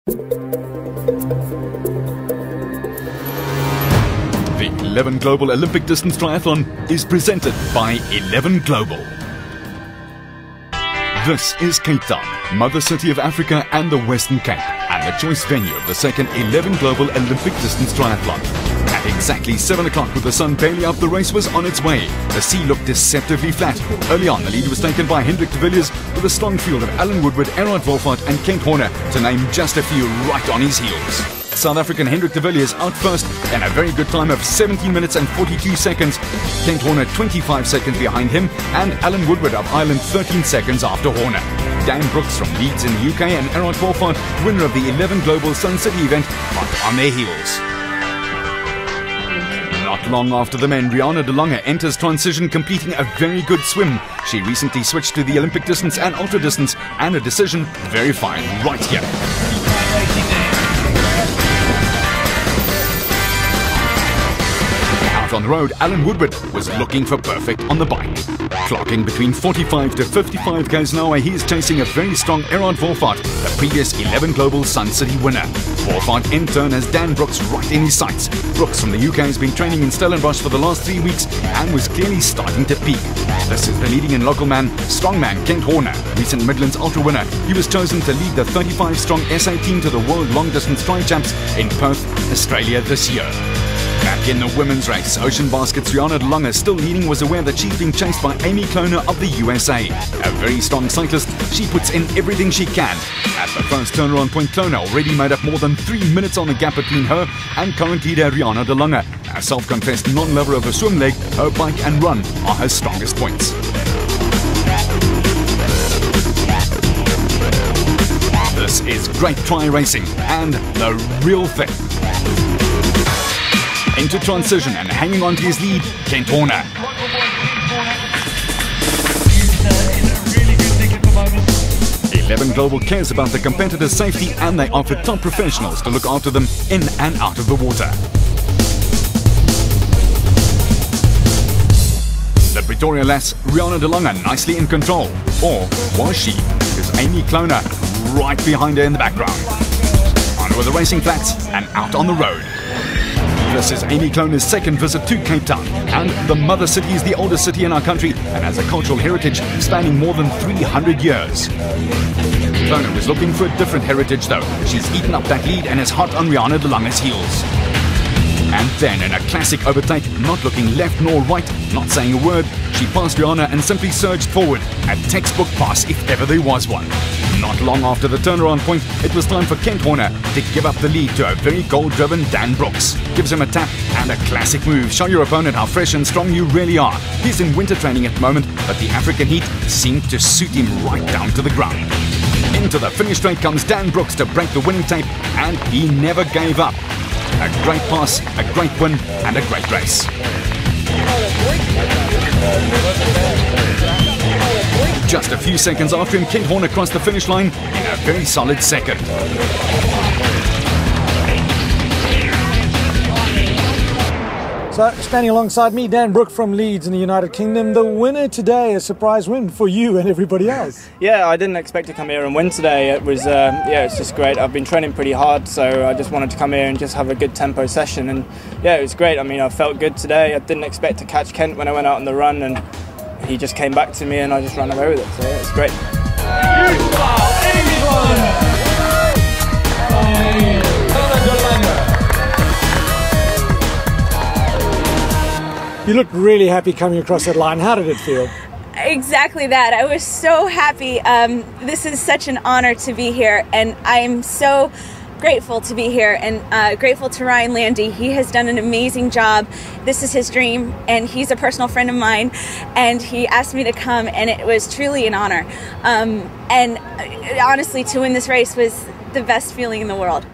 The 11 Global Olympic Distance Triathlon is presented by 11 Global. This is Cape Town, mother city of Africa and the Western Cape, and the choice venue of the second 11 Global Olympic Distance Triathlon. At exactly 7 o'clock with the sun barely up, the race was on its way. The sea looked deceptively flat. Early on, the lead was taken by Hendrik de Villiers with a strong field of Alan Woodward, Erhard Wolfart and Kent Horner, to name just a few, right on his heels. South African Hendrik de Villiers out first and a very good time of 17 minutes and 42 seconds. Kent Horner 25 seconds behind him, and Alan Woodward of Ireland 13 seconds after Horner. Dann Brook from Leeds in the UK and Erhard Wolfart, winner of the 11 Global Sun City event, are on their heels. Not long after the men, Rihanna de Lange enters transition, completing a very good swim. She recently switched to the Olympic distance and ultra distance, and a decision very fine right here. Out on the road, Alan Woodward was looking for perfect on the bike. Clocking between 45 to 55 km an hour, he is chasing a very strong Erhard Wolfart, the previous 11 Global Sun City winner. Wolfart in turn has Dann Brooks right in his sights. Brooks from the UK has been training in Stellenbosch for the last 3 weeks and was clearly starting to peak. This is the leading and local man, strongman Kent Horner, recent Midlands Ultra winner. He was chosen to lead the 35-strong SA team to the World Long Distance Tri Champs in Perth, Australia this year. Back in the women's race, Ocean Basket's Rihanna de Lange, still leading, was aware that she's being chased by Amy Kloner of the USA. A very strong cyclist, she puts in everything she can. At the first turnaround point, Kloner already made up more than 3 minutes on the gap between her and current leader Rihanna de Lange. A self-confessed non-lover of her swim leg, her bike and run are her strongest points. This is great tri racing and the real thing. Into transition and hanging on to his lead, Kent Horner. 11 Global cares about the competitors' safety, and they offer top professionals to look after them in and out of the water. The Pretoria lass, Rihanna de Lange, nicely in control. Or was she? Is Amy Kloner right behind her in the background. On with the racing flats and out on the road. This is Amy Kloner's second visit to Cape Town, and the mother city is the oldest city in our country and has a cultural heritage spanning more than 300 years. Kloner was looking for a different heritage though. She's eaten up that lead and is hot on Rihanna de Lange's heels. And then in a classic overtake, not looking left nor right, not saying a word, she passed Rihanna and simply surged forward. A textbook pass if ever there was one. Not long after the turnaround point, it was time for Kent Horner to give up the lead to a very goal-driven Dann Brooks. Gives him a tap and a classic move. Show your opponent how fresh and strong you really are. He's in winter training at the moment, but the African heat seemed to suit him right down to the ground. Into the finish straight comes Dann Brooks to break the winning tape, and he never gave up. A great pass, a great win, and a great race. Just a few seconds after him, Kent Horner crossed the finish line in a very solid second. So, standing alongside me, Dann Brook from Leeds in the United Kingdom. The winner today, a surprise win for you and everybody else. Yeah, I didn't expect to come here and win today. It was, it's just great. I've been training pretty hard, so I just wanted to come here and just have a good tempo session. And yeah, it was great. I mean, I felt good today. I didn't expect to catch Kent when I went out on the run, and he just came back to me and I just ran away with it. So yeah, it's great. You looked really happy coming across that line. How did it feel? Exactly that. I was so happy. This is such an honor to be here, and I'm so grateful to be here, and grateful to Ryan Landy. He has done an amazing job. This is his dream, and he's a personal friend of mine, and he asked me to come, and it was truly an honor. And honestly, to win this race was the best feeling in the world.